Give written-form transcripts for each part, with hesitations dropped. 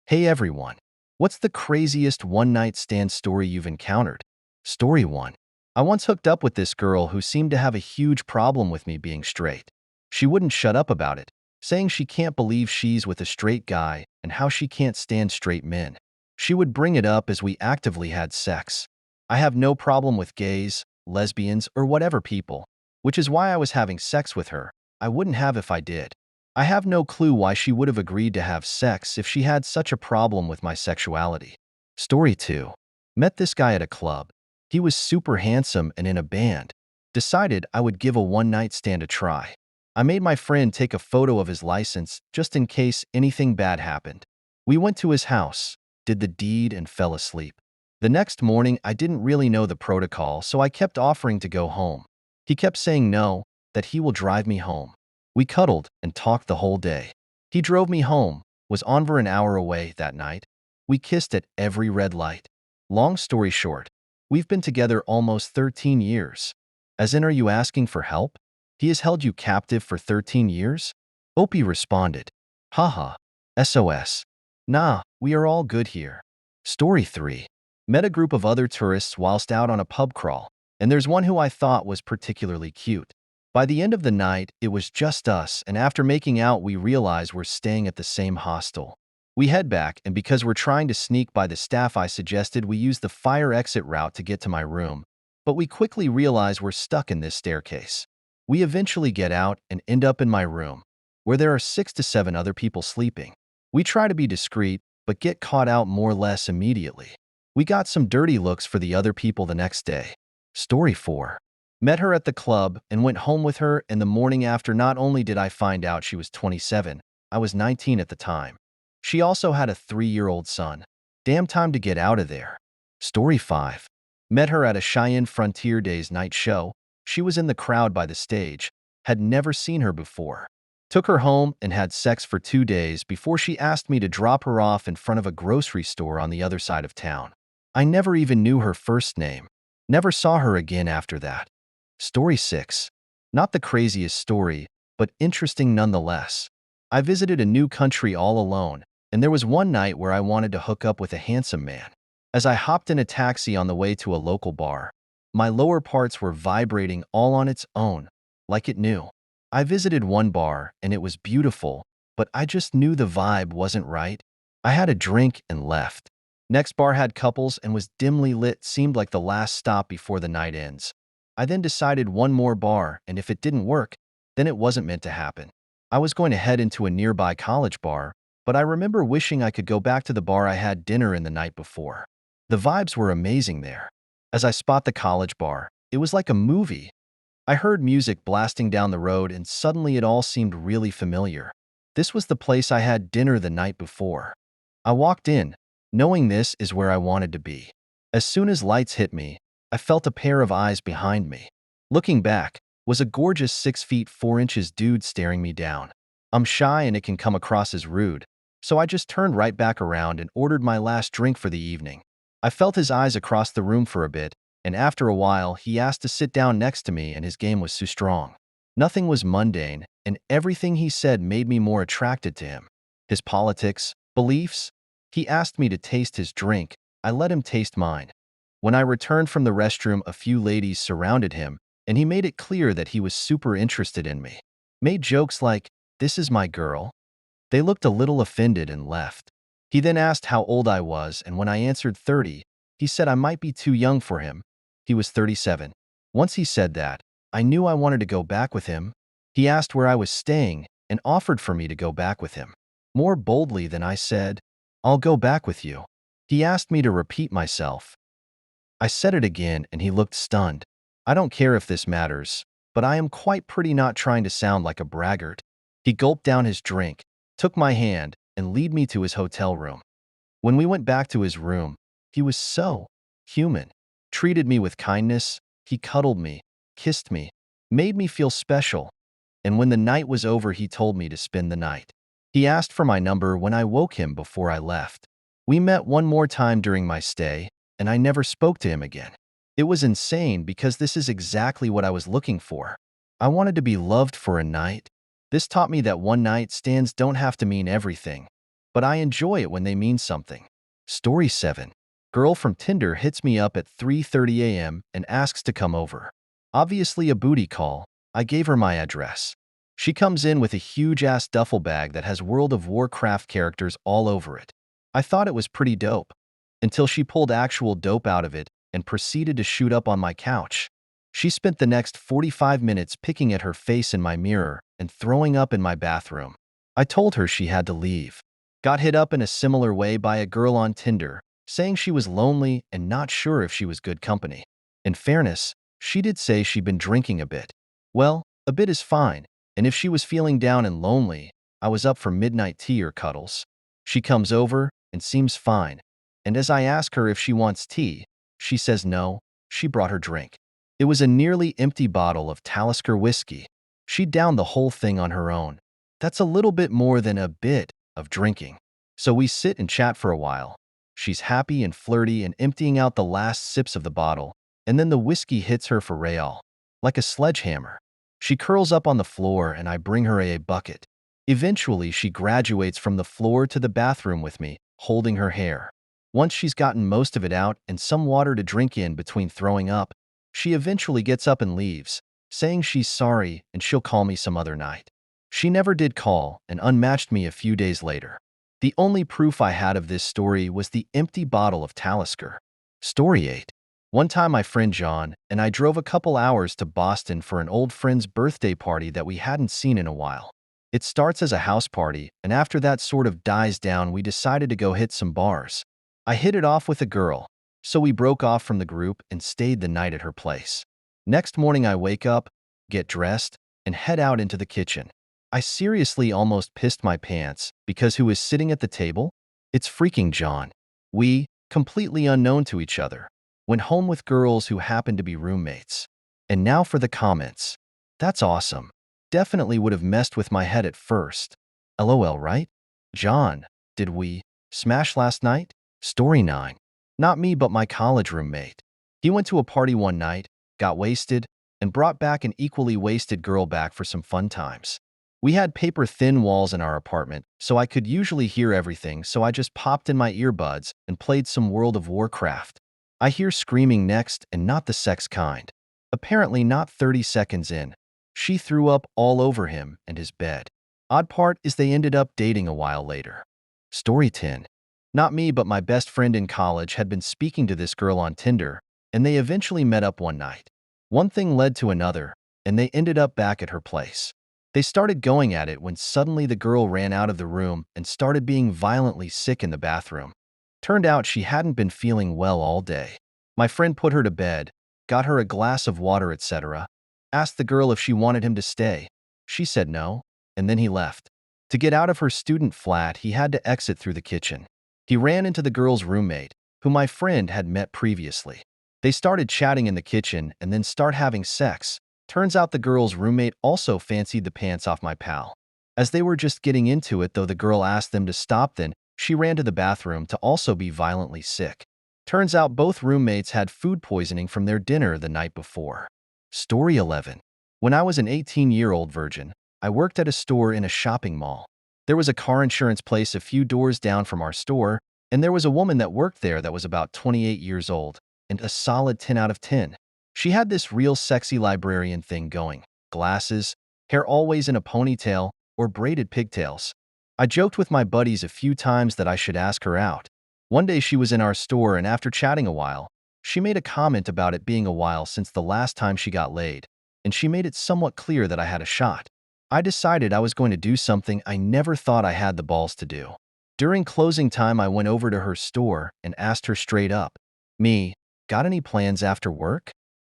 Hey everyone, what's the craziest one-night stand story you've encountered? Story 1. I once hooked up with this girl who seemed to have a huge problem with me being straight. She wouldn't shut up about it, saying she can't believe she's with a straight guy and how she can't stand straight men. She would bring it up as we actively had sex. I have no problem with gays, lesbians, or whatever people, which is why I was having sex with her. I wouldn't have if I did. I have no clue why she would have agreed to have sex if she had such a problem with my sexuality. Story 2. Met this guy at a club. He was super handsome and in a band. Decided I would give a one-night stand a try. I made my friend take a photo of his license just in case anything bad happened. We went to his house, did the deed, and fell asleep. The next morning, I didn't really know the protocol, so I kept offering to go home. He kept saying no, that he will drive me home. We cuddled and talked the whole day. He drove me home, was over an hour away that night. We kissed at every red light. Long story short, we've been together almost 13 years. As in, are you asking for help? He has held you captive for 13 years? Opie responded, haha, SOS. Nah, we are all good here. Story 3. Met a group of other tourists whilst out on a pub crawl, and there's one who I thought was particularly cute. By the end of the night, it was just us, and after making out, we realize we're staying at the same hostel. We head back, and because we're trying to sneak by the staff, I suggested we use the fire exit route to get to my room, but we quickly realize we're stuck in this staircase. We eventually get out and end up in my room, where there are 6 to 7 other people sleeping. We try to be discreet, but get caught out more or less immediately. We got some dirty looks for the other people the next day. Story 4. Met her at the club and went home with her in the morning after. Not only did I find out she was 27, I was 19 at the time. She also had a 3-year-old son. Damn time to get out of there. Story 5. Met her at a Cheyenne Frontier Days night show. She was in the crowd by the stage. Had never seen her before. Took her home and had sex for 2 days before she asked me to drop her off in front of a grocery store on the other side of town. I never even knew her first name. Never saw her again after that. Story 6. Not the craziest story, but interesting nonetheless. I visited a new country all alone, and there was one night where I wanted to hook up with a handsome man. As I hopped in a taxi on the way to a local bar, my lower parts were vibrating all on its own, like it knew. I visited one bar, and it was beautiful, but I just knew the vibe wasn't right. I had a drink and left. Next bar had couples and was dimly lit, seemed like the last stop before the night ends. I then decided one more bar, and if it didn't work, then it wasn't meant to happen. I was going to head into a nearby college bar, but I remember wishing I could go back to the bar I had dinner in the night before. The vibes were amazing there. As I spot the college bar, it was like a movie. I heard music blasting down the road, and suddenly it all seemed really familiar. This was the place I had dinner the night before. I walked in, knowing this is where I wanted to be. As soon as lights hit me, I felt a pair of eyes behind me. Looking back, was a gorgeous 6 feet 4 inches dude staring me down. I'm shy and it can come across as rude, so I just turned right back around and ordered my last drink for the evening. I felt his eyes across the room for a bit, and after a while, he asked to sit down next to me, and his game was too strong. Nothing was mundane, and everything he said made me more attracted to him. His politics, beliefs. He asked me to taste his drink. I let him taste mine. When I returned from the restroom, a few ladies surrounded him, and he made it clear that he was super interested in me. Made jokes like, "This is my girl." They looked a little offended and left. He then asked how old I was, and when I answered 30, he said I might be too young for him. He was 37. Once he said that, I knew I wanted to go back with him. He asked where I was staying and offered for me to go back with him. More boldly than I said, "I'll go back with you." He asked me to repeat myself. I said it again, and he looked stunned. I don't care if this matters, but I am quite pretty, not trying to sound like a braggart. He gulped down his drink, took my hand, and led me to his hotel room. When we went back to his room, he was so human. Treated me with kindness. He cuddled me, kissed me, made me feel special. And when the night was over, he told me to spend the night. He asked for my number when I woke him before I left. We met one more time during my stay, and I never spoke to him again. It was insane because this is exactly what I was looking for. I wanted to be loved for a night. This taught me that one night stands don't have to mean everything, but I enjoy it when they mean something. Story 7. Girl from Tinder hits me up at 3:30 a.m. and asks to come over. Obviously a booty call. I gave her my address. She comes in with a huge-ass duffel bag that has World of Warcraft characters all over it. I thought it was pretty dope, until she pulled actual dope out of it and proceeded to shoot up on my couch. She spent the next 45 minutes picking at her face in my mirror and throwing up in my bathroom. I told her she had to leave. Got hit up in a similar way by a girl on Tinder, saying she was lonely and not sure if she was good company. In fairness, she did say she'd been drinking a bit. Well, a bit is fine, and if she was feeling down and lonely, I was up for midnight tea or cuddles. She comes over and seems fine, and as I ask her if she wants tea, she says no, she brought her drink. It was a nearly empty bottle of Talisker whiskey. She downed the whole thing on her own. That's a little bit more than a bit of drinking. So we sit and chat for a while. She's happy and flirty and emptying out the last sips of the bottle, and then the whiskey hits her for real, like a sledgehammer. She curls up on the floor and I bring her a bucket. Eventually, she graduates from the floor to the bathroom with me, holding her hair. Once she's gotten most of it out and some water to drink in between throwing up, she eventually gets up and leaves, saying she's sorry and she'll call me some other night. She never did call and unmatched me a few days later. The only proof I had of this story was the empty bottle of Talisker. Story 8. One time my friend John and I drove a couple hours to Boston for an old friend's birthday party that we hadn't seen in a while. It starts as a house party, and after that sort of dies down, we decided to go hit some bars. I hit it off with a girl, so we broke off from the group and stayed the night at her place. Next morning I wake up, get dressed, and head out into the kitchen. I seriously almost pissed my pants because who is sitting at the table? It's freaking John. We, completely unknown to each other, went home with girls who happened to be roommates. And now for the comments. That's awesome. Definitely would have messed with my head at first. LOL, right? John, did we smash last night? Story 9. Not me, but my college roommate. He went to a party one night, got wasted, and brought back an equally wasted girl back for some fun times. We had paper-thin walls in our apartment, so I could usually hear everything, so I just popped in my earbuds and played some World of Warcraft. I hear screaming next, and not the sex kind. Apparently not 30 seconds in, she threw up all over him and his bed. Odd part is they ended up dating a while later. Story 10. Not me, but my best friend in college had been speaking to this girl on Tinder, and they eventually met up one night. One thing led to another, and they ended up back at her place. They started going at it when suddenly the girl ran out of the room and started being violently sick in the bathroom. Turned out she hadn't been feeling well all day. My friend put her to bed, got her a glass of water, etc., asked the girl if she wanted him to stay. She said no, and then he left. To get out of her student flat, he had to exit through the kitchen. He ran into the girl's roommate, who my friend had met previously. They started chatting in the kitchen and then start having sex. Turns out the girl's roommate also fancied the pants off my pal. As they were just getting into it, though, the girl asked them to stop, then she ran to the bathroom to also be violently sick. Turns out both roommates had food poisoning from their dinner the night before. Story 11. When I was an 18-year-old virgin, I worked at a store in a shopping mall. There was a car insurance place a few doors down from our store, and there was a woman that worked there that was about 28 years old, and a solid 10 out of 10. She had this real sexy librarian thing going. Glasses, hair always in a ponytail, or braided pigtails. I joked with my buddies a few times that I should ask her out. One day she was in our store, and after chatting a while, she made a comment about it being a while since the last time she got laid, and she made it somewhat clear that I had a shot. I decided I was going to do something I never thought I had the balls to do. During closing time, I went over to her store and asked her straight up. Me, got any plans after work?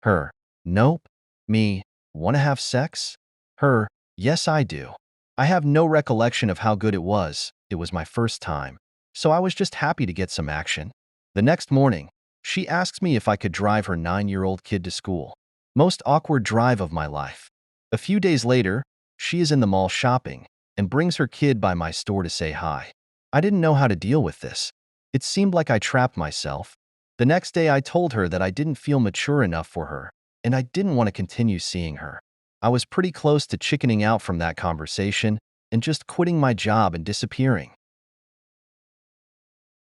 Her, nope. Me, wanna have sex? Her, yes I do. I have no recollection of how good it was my first time, so I was just happy to get some action. The next morning, she asks me if I could drive her 9-year-old kid to school. Most awkward drive of my life. A few days later, she is in the mall shopping and brings her kid by my store to say hi. I didn't know how to deal with this. It seemed like I trapped myself. The next day I told her that I didn't feel mature enough for her, and I didn't want to continue seeing her. I was pretty close to chickening out from that conversation and just quitting my job and disappearing.